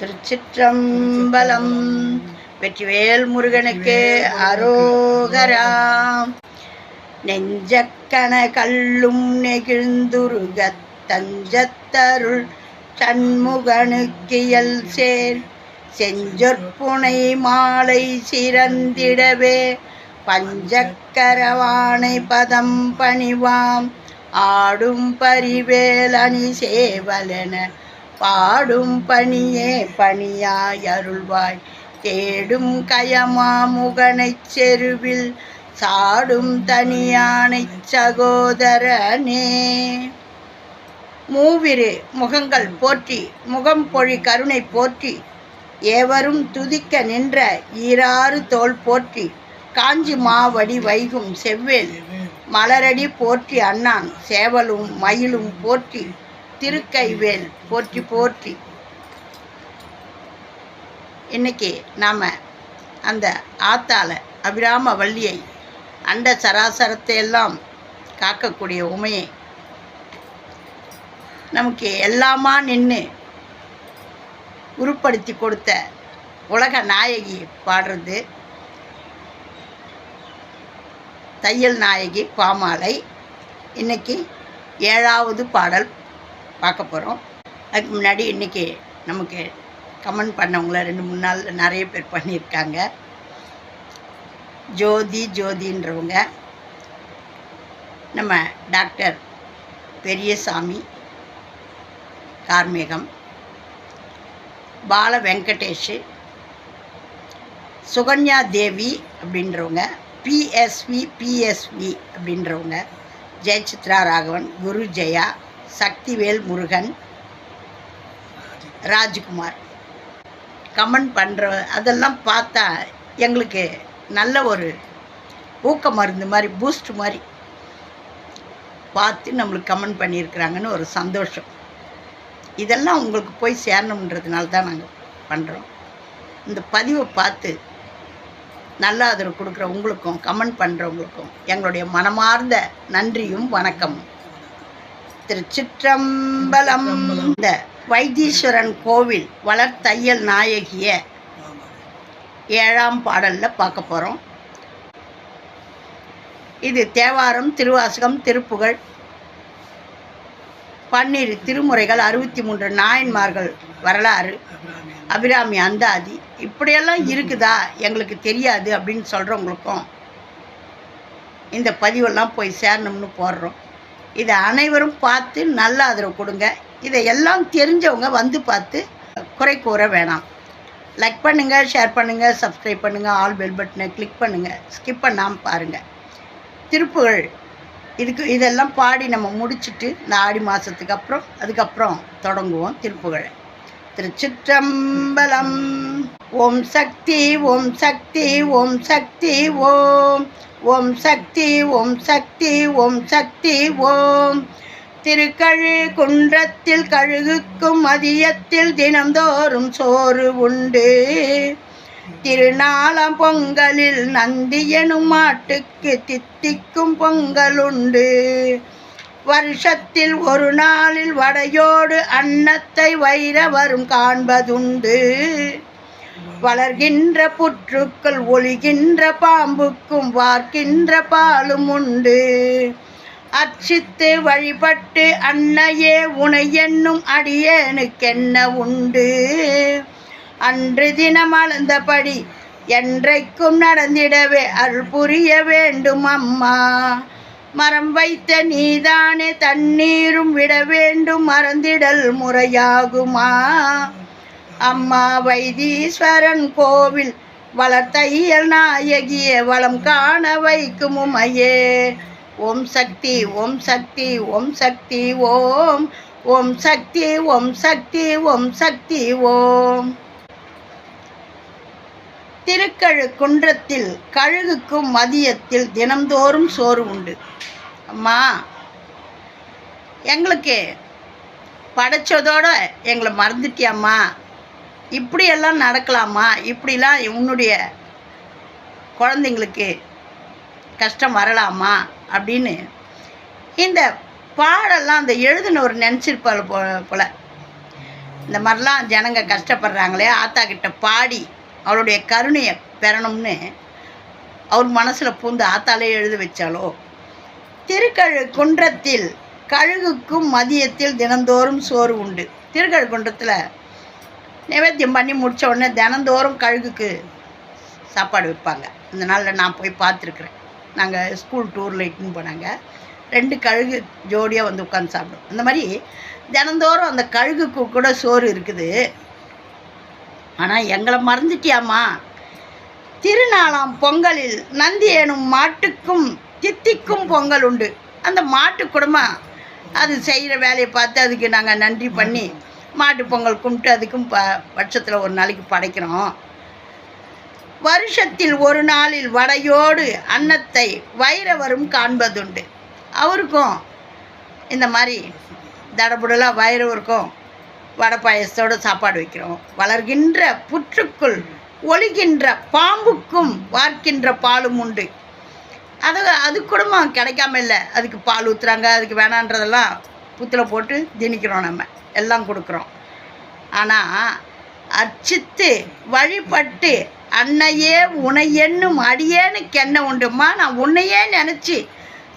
திருச்சிற்றம்பலம். வெற்றிவேல் முருகனுக்கு அரோகரா. நெஞ்சக்கன கல்லும் நெகிழ்ந்துருகத் தஞ்சத்தருள் சண்முகனுக்கியல் சேர் செஞ்சொற்புனை மாலை சிறந்திடவே பஞ்சக்கரவானை பதம் பணிவாம் ஆடும் பரிவேலணி சேவலென பாடும் பணியே பணியாய் அருள்வாய் தேடும் கயமாமுகனைச் செருவில் சாடும் தனியானைச் சகோதரனே. மூவிரு முகங்கள் போற்றி முகம் பொழி கருணை போற்றி ஏவரும் துதிக்க நின்ற ஈராறு தோள் போற்றி காஞ்சி மாவடி வைகும் செவ்வேல் மலரடி போற்றி அண்ணான் சேவலும் மயிலும் போற்றி திருக்கைவேல் போற்றி போற்றி. இன்னைக்கு நாம் அந்த ஆத்தால அபிராம வள்ளியை அண்ட சராசரத்தை எல்லாம் காக்கக்கூடிய உமையை நமக்கு எல்லாமா நின்று உருப்படுத்தி கொடுத்த உலக நாயகி பாடுறது தையல் நாயகி பாமாலை. இன்னைக்கு 7வது பாடல் பார்க்க போகிறோம். அதுக்கு முன்னாடி இன்றைக்கி நமக்கு கமெண்ட் பண்ணவங்கள 2-3 நாள் நிறைய பேர் பண்ணியிருக்காங்க. ஜோதின்றவங்க நம்ம டாக்டர் பெரியசாமி கார்மேகம், பால வெங்கடேஷ், சுகன்யா தேவி அப்படின்றவங்க, பிஎஸ்வி அப்படின்றவங்க, ஜெயசித்ரா ராகவன், குரு ஜெயா, சக்திவேல் முருகன், ராஜ்குமார் கமெண்ட் பண்ணுற அதெல்லாம் பார்த்தா எங்களுக்கு நல்ல ஒரு ஊக்க மருந்து மாதிரி பூஸ்ட் மாதிரி பார்த்து நம்மளுக்கு கமெண்ட் பண்ணியிருக்கிறாங்கன்னு ஒரு சந்தோஷம். இதெல்லாம் உங்களுக்கு போய் சேரணுன்றதுனால தான் நாங்கள் பண்ணுறோம். இந்த பதிவை பார்த்து நல்ல ஆதரவு கொடுக்குற உங்களுக்கும் கமெண்ட் பண்ணுறவங்களுக்கும் எங்களுடைய மனமார்ந்த நன்றியும் வணக்கமும். திருச்சிற்றம்பலம். இந்த வைத்தீஸ்வரன் கோவில் வளர் தையல் நாயகிய 7ஆம் பாடலில் பார்க்க போகிறோம். இது தேவாரம், திருவாசகம், திருப்புகழ், 12 திருமுறைகள், 63 நாயன்மார்கள் வரலாறு, அபிராமி அந்தாதி, இப்படியெல்லாம் இருக்குதா எங்களுக்கு தெரியாது அப்படின்னு சொல்கிறவங்களுக்கும் இந்த பதிவெல்லாம் போய் சேரணும்னு போடுறோம். இதை அனைவரும் பார்த்து நல்ல ஆதரவு கொடுங்க. இதை எல்லாம் தெரிஞ்சவங்க வந்து பார்த்து குறை கூற வேணாம். லைக் பண்ணுங்கள், ஷேர் பண்ணுங்கள், சப்ஸ்கிரைப் பண்ணுங்கள், ஆல் பெல் பட்டனை கிளிக் பண்ணுங்கள், ஸ்கிப் பண்ணாமல் பாருங்கள். திருப்புகழ் இதெல்லாம் பாடி நம்ம முடிச்சுட்டு இந்த ஆடி மாதத்துக்கு அப்புறம் அதுக்கப்புறம் தொடங்குவோம் திருப்புகழை. திருச்சிற்றம்பலம். ஓம் சக்தி ஓம் சக்தி ஓம் சக்தி ஓம் ஓம் சக்தி ஓம் சக்தி ஓம் சக்தி ஓம். திருக்கழு குன்றத்தில் கழுகுக்கும் மதியத்தில் தினம்தோறும் சோறு உண்டு. திருநாளாம் பொங்கலில் நந்தி எனும் மாட்டுக்கு தித்திக்கும் பொங்கலுண்டு. வருஷத்தில் ஒரு நாளில் வடையோடு அன்னத்தை வைரவரும் காண்பதுண்டு. வளர்கின்ற புற்றுக்கள் ஒளிகின்ற பாம்புக்கும் வார்க்கின்ற பாலும் உண்டு. அர்ச்சித்து வழிபட்டு அன்னையே உனை என்னும் அடியேனுக்கென்ன உண்டு. அன்று தினம் அளந்தபடி என்றைக்கும் நடந்திடவே அருள் புரிய வேண்டும் அம்மா. மரம் வைத்த நீதானே தண்ணீரும் விட வேண்டும் மறந்திடல் முறையாகுமா. அம்மா வைத்தீஸ்வரன் கோவில் வளர்த்தையல் நாயகிய வளம் காண வைக்கும் உமையே. ஓம் சக்தி ஓம் சக்தி ஓம் சக்தி ஓம் ஓம் சக்தி ஓம் சக்தி ஓம் சக்தி ஓம். திருக்கழு குன்றத்தில் கழுகுக்கும் மதியத்தில் தினம்தோறும் சோறு உண்டு. அம்மா எங்களுக்கு படைச்சதோட எங்களை மறந்துட்டியாம்மா, இப்படியெல்லாம் நடக்கலாமா, இப்படிலாம் உன்னுடைய குழந்தைங்களுக்கு கஷ்டம் வரலாமா அப்படின்னு இந்த பாடெல்லாம் அந்த எழுதினவர் நினச்சிருப்பாள் போல. இந்த மாதிரிலாம் ஜனங்க கஷ்டப்படுறாங்களே, ஆத்தா கிட்ட பாடி அவளுடைய கருணையை பெறணும்னு அவர் மனசில் பூந்து ஆத்தாலே எழுத வச்சாலோ. திருக்கழுக்குன்றத்தில் கழுகுக்கும் மதியத்தில் தினந்தோறும் சோறு உண்டு. திருக்கழுக்குன்றத்தில் நைவேத்தியம் பண்ணி முடித்த உடனே தினந்தோறும் கழுகுக்கு சாப்பாடு வைப்பாங்க. இந்த நாளில் நான் போய் பார்த்துருக்குறேன். நாங்கள் ஸ்கூல் டூரில் இட்டுன்னு போனாங்க. 2 கழுகு ஜோடியாக வந்து உட்காந்து சாப்பிடும். அந்த மாதிரி தினந்தோறும் அந்த கழுகுக்கு கூட சோறு இருக்குது. ஆனால் எங்களை மறந்துட்டியாம்மா, திருநாளாம் பொங்கலில் நந்தி எனும் மாட்டுக்கும் தித்திக்கும் பொங்கல் உண்டு. அந்த மாட்டு குடும்பம் அது செய்கிற வேலையை பார்த்து அதுக்கு நாங்கள் நன்றி பண்ணி மாட்டு பொங்கல் கும்பிட்டு அதுக்கும் வருஷத்தில் ஒரு நாளைக்கு படைக்கிறோம். வருஷத்தில் ஒரு நாளில் வடையோடு அன்னத்தை வைரவரும் காண்பதுண்டு. அவருக்கும் இந்த மாதிரி தடபுடலாக வைரவருக்கும் வடை பாயசத்தோடு சாப்பாடு வைக்கிறோம். வளர்கின்ற புற்றுக்குள் ஒளிகின்ற பாம்புக்கும் வார்க்கின்ற பாலும் உண்டு. அது குடும்பம் கிடைக்காம இல்லை, அதுக்கு பால் ஊற்றுறாங்க, அதுக்கு வேணான்றதெல்லாம் புத்தில் போட்டு திணிக்கிறோம், நம்ம எல்லாம் கொடுக்குறோம். ஆனால் அர்ச்சித்து வழிபட்டு அன்னையே உனை என்னும் அடியேனுக்கு என்ன உண்டும்மா, நான் உன்னையே நினச்சி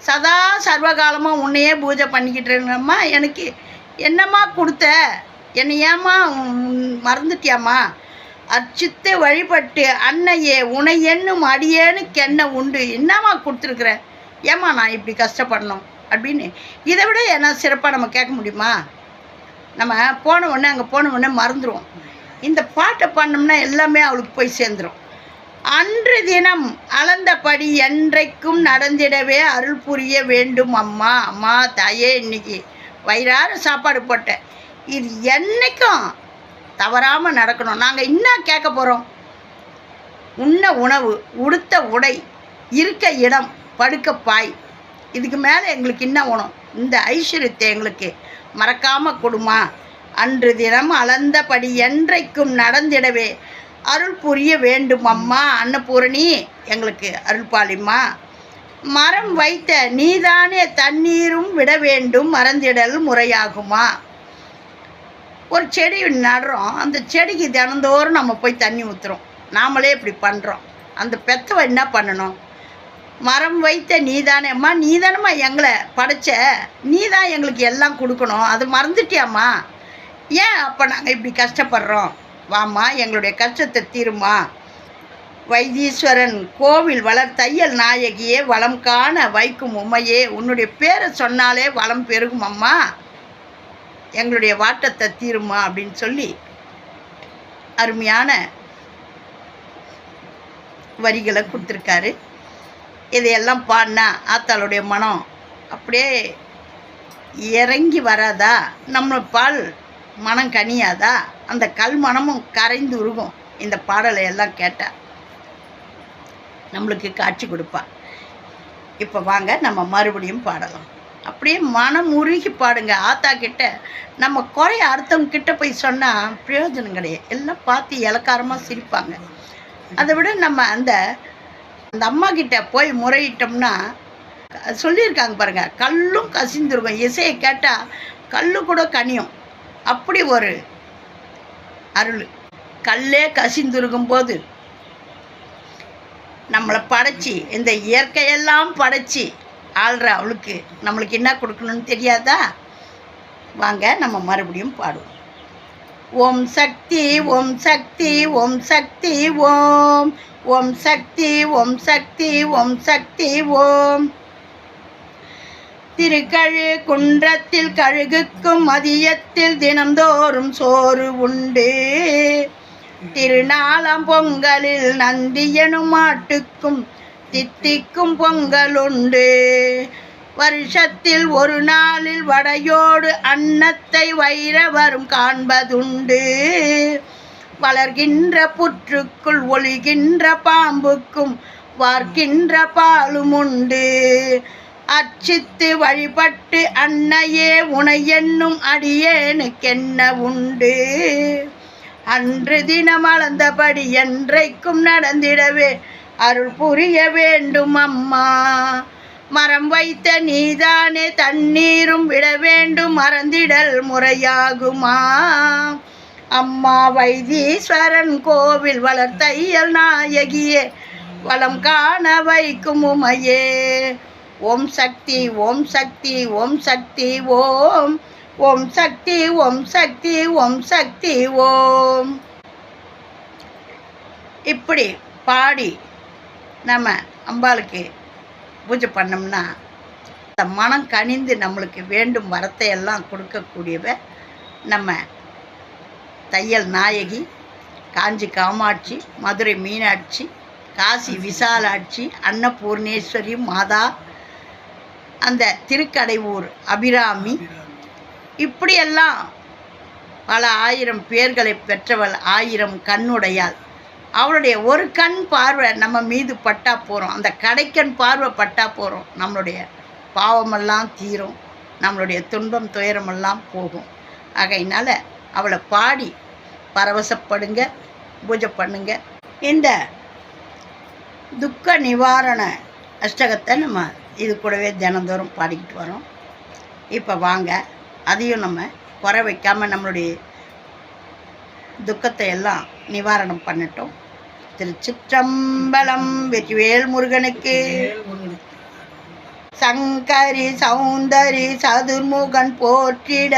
சதா சர்வகாலமாக உன்னையே பூஜை பண்ணிக்கிட்டுருங்கம்மா, எனக்கு என்னம்மா கொடுத்த, என்னை ஏம்மா மறந்துட்டியாம்மா, அர்ச்சித்து வழிபட்டு அன்னையே உனை என்னும் அடியேனுக்கு என்ன உண்டு, என்னம்மா கொடுத்துருக்குற, ஏம்மா நான் இப்படி கஷ்டப்படணும் அப்படின்னு இதை விட என்ன சிறப்பாக நம்ம கேட்க முடியுமா? நம்ம போன உடனே அங்கே போன உடனே மறந்துடுவோம். இந்த பாட்டை பண்ணோம்னா எல்லாமே அவளுக்கு போய் சேர்ந்துடும். அன்று தினம் அளந்தபடி என்றைக்கும் நடந்திடவே அருள் புரிய வேண்டும் அம்மா. அம்மா தாயே, இன்னைக்கு வயிறார சாப்பாடு போட்டேன், இது என்றைக்கும் தவறாமல் நடக்கணும். நாங்கள் இன்னும் கேட்க போகிறோம். உண்ண உணவு, உடுத்த உடை, இருக்க இடம், படுக்க பாய், இதுக்கு மேலே எங்களுக்கு இன்னும் வேணும். இந்த ஐஸ்வர்யத்தை எங்களுக்கு மறக்காமல் கொடுமா. அன்று தினம் அளந்தபடி என்றைக்கும் நடந்திடவே அருள் புரிய வேண்டும் அம்மா. அன்னபூரணி, எங்களுக்கு அருள் பாலிம்மா. மரம் வைத்த நீதானே தண்ணீரும் விட வேண்டும், மறந்திடல் முறையாகுமா. ஒரு செடி நடுறோம், அந்த செடிக்கு தினந்தோறும் நம்ம போய் தண்ணி ஊற்றுறோம். நாமளே இப்படி பண்ணுறோம். அந்த பெத்தவை என்ன பண்ணணும்? மரம் வைத்த நீதானே அம்மா, நீதானம்மா எங்களை படைச்ச, நீ தான் எங்களுக்கு எல்லாம் கொடுக்கணும், அது மறந்துட்டியாம்மா, ஏன் அப்போ நாங்கள் இப்படி கஷ்டப்படுறோம், வாம்மா எங்களுடைய கஷ்டத்தை தீருமா. வைத்தீஸ்வரன் கோவில் வளர் தையல் நாயகியே, வளம் காண வைக்கும் உமையே, உன்னுடைய பேரை சொன்னாலே வளம் பெருகும் அம்மா, எங்களுடைய வாட்டத்தை தீருமா அப்படின்னு சொல்லி அருமையான வரிகளை கொடுத்துருக்காரு. இதையெல்லாம் பாடினா ஆத்தாளுடைய மனம் அப்படியே இறங்கி வராதா? நம்ம பால் மனம் கனியாதா? அந்த கல் மனமும் கரைந்து உருகும். இந்த பாடலை எல்லாம் கேட்டால் நம்மளுக்கு காட்சி கொடுப்பா. இப்போ வாங்க நம்ம மறுபடியும் பாடலாம். அப்படியே மனம் உருகி பாடுங்க. ஆத்தா கிட்ட நம்ம குறைய அர்த்தம் கிட்ட போய் சொன்னால் பிரயோஜனம் கிடையாது. எல்லாம் பார்த்து இலக்காரமாக சிரிப்பாங்க. அதை விட நம்ம அந்த அம்மா கிட்ட போய் முறையிட்டோம்னா சொல்லியிருக்காங்க பாருங்க, கல்லும் கசிந்துருக்கும். இசையை கேட்டால் கல்லு கூட கனியும். அப்படி ஒரு அருள். கல்லே கசிந்துருக்கும் போது நம்மளை படைச்சி இந்த இயற்கையெல்லாம் படைச்சி ஆள்ற அவளுக்கு நம்மளுக்கு என்ன கொடுக்கணும்னு தெரியாதா? வாங்க நம்ம மறுபடியும் பாடுவோம். ஓம் சக்தி ஓம் சக்தி ஓம் சக்தி ஓம், ஓம் சக்தி ஓம் சக்தி ஓம் சக்தி ஓம். திருக்கழு குன்றத்தில் கழுகுக்கும் மதியத்தில் தினந்தோறும் சோறு உண்டு. திருநாளாம் பொங்கலில் நந்தி எனும் மாட்டுக்கும் தித்திக்கும் பொங்கல் உண்டு. வருஷத்தில் ஒரு நாளில் வடையோடு அன்னத்தை வைரவரும் காண்பதுண்டு. வளர்கின்ற புற்றுக்குள் ஒளிகின்ற பாம்புக்கும் வார்க்கின்ற பாலும் உண்டு. அர்ச்சித்து வழிபட்டு அன்னையே உனை என்னும் அடியேனுக்கென்ன உண்டு. அன்று தினம் அளந்தபடி என்றைக்கும் நடந்திடவே அருள் புரிய வேண்டும் அம்மா. மரம் வைத்த நீதானே தண்ணீரும் விட வேண்டும், மறந்திடல் முறையாகுமா. அம்மா வைத்தீஸ்வரன் கோவில் வளர்த்தையல் நாயகியே வளம் காண வைக்கும் உமையே. ஓம் சக்தி ஓம் சக்தி ஓம் சக்தி ஓம் ஓம் சக்தி ஓம் சக்தி ஓம் சக்தி ஓம். இப்படி பாடி நம்ம அம்பாளுக்கு பூஜை பண்ணோம்னா அந்த மனம் கனிந்து நம்மளுக்கு வேண்டும் வரத்தை எல்லாம் கொடுக்கக்கூடியவ நம்ம தையல் நாயகி, காஞ்சி காமாட்சி, மதுரை மீனாட்சி, காசி விசாலாட்சி, அன்னபூர்ணேஸ்வரி மாதா, அந்த திருக்கடைவூர் அபிராமி, இப்படியெல்லாம் பல ஆயிரம் பேர்களை பெற்றவள், ஆயிரம் கண்ணுடையாள். அவளுடைய ஒரு கண் பார்வை நம்ம மீது பட்டா போகிறோம், அந்த கடைக்கண் பார்வை பட்டா போகிறோம், நம்மளுடைய பாவமெல்லாம் தீரும், நம்மளுடைய துன்பம் துயரமெல்லாம் போகும். ஆகையினால அவளை பாடி பரவசப்படுங்க, பூஜை பண்ணுங்க. இந்த துக்க நிவாரண அஷ்டகத்தை நம்ம இது கூடவே தினந்தோறும் பாடிக்கிட்டு வரோம். இப்போ வாங்க அதையும் நம்ம குறை வைக்காமல் நம்மளுடைய துக்கத்தை எல்லாம் நிவாரணம் பண்ணட்டும். திருச்சிற்றம்பலம். வெற்றிவேல் முருகனுக்கு. சங்கரி சௌந்தரி சதுர்முகன் போற்றிட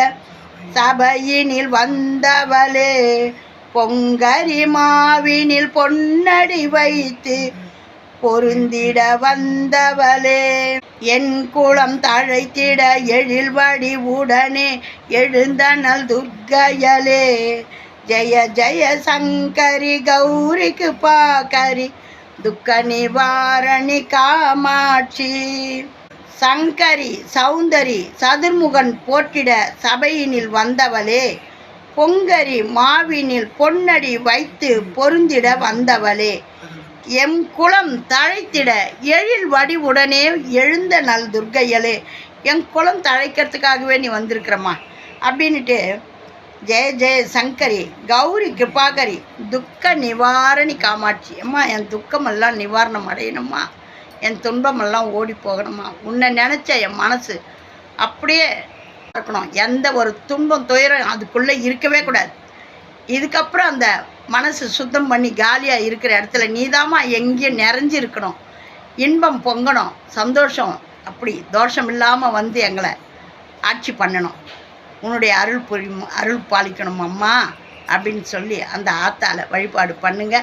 சபையினில் வந்தவளே, பொங்கரி மாவினில் பொன்னடி வைத்து பொருந்திட வந்தவளே, என் குளம் தழைத்திட எழில் வடிவுடனே எழுந்தனல் துர்க்கையலே, ஜெய ஜெய சங்கரி கௌரிக்கு பாக்கரி துக்க நிவாரணி காமாட்சி. சங்கரி சௌந்தரி சதுர்முகன் போற்றிட சபையினில் வந்தவளே, பொங்கரி மாவினில் பொன்னடி வைத்து பொருந்திட வந்தவளே, எம் குளம் தழைத்திட எழில் வடிவுடனே எழுந்த நல் துர்க்கையலே. என் குளம் தழைக்கிறதுக்காகவே நீ வந்திருக்கிறம்மா அப்படின்ட்டு ஜெய ஜெய சங்கரி கௌரி கிருபாகரி துக்க நிவாரணி காமாட்சி. அம்மா என் துக்கமெல்லாம் நிவாரணம் அடையணும்மா, என் துன்பமெல்லாம் ஓடி போகணுமா, உன்னை நினச்ச என் மனசு அப்படியே இருக்கணும், எந்த ஒரு துன்பம் துயரம் அதுக்குள்ளே இருக்கவே கூடாது. இதுக்கப்புறம் அந்த மனசு சுத்தம் பண்ணி காலியாக இருக்கிற இடத்துல நீதாம்மா எங்கேயும் நிறைஞ்சிருக்கணும், இன்பம் பொங்கணும், சந்தோஷம் அப்படி தோஷம் இல்லாமல் வந்து எங்களை ஆட்சி பண்ணணும், உன்னுடைய அருள் பாலிக்கணும் அம்மா அப்படின்னு சொல்லி அந்த ஆத்தாளை வழிபாடு பண்ணுங்க.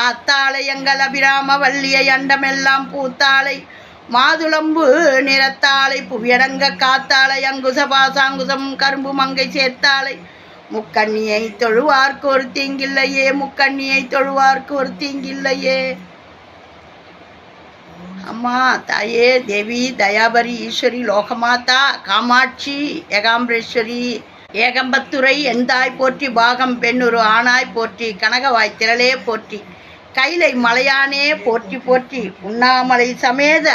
ஆத்தாளை எங்கள் அபிராம வள்ளியை அண்டமெல்லாம் பூத்தாளை மாதுளம்பு நிறத்தாளை புவியடங்க காத்தாளை அங்குசபாசாங்குசம் கரும்பு மங்கை சேர்த்தாளை முக்கண்ணியை தொழுவார்க்கு ஒரு தீங்கில்லையே, முக்கண்ணியை தொழுவார்க்கு ஒரு தீங்கில்லையே. அம்மா தாயே தேவி தயாபரி ஈஸ்வரி லோகமாதா காமாட்சி ஏகாம்பரேஸ்வரி ஏகம்பத்துரை எந்தாய் போற்றி, பாகம் பெண்ணுரு ஆனாய் போற்றி, கனகவாய் திரளே போற்றி, கைலை மலையானே போற்றி போற்றி, உண்ணாமலை சமேத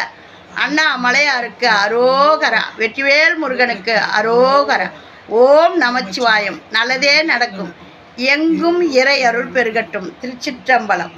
அண்ணாமலையாருக்கு அரோகரா, வெற்றிவேல் முருகனுக்கு அரோகரா. ஓம் நமச்சிவாயம். நல்லதே நடக்கும், எங்கும் இறை அருள் பெருகட்டும். திருச்சிற்றம்பலம்.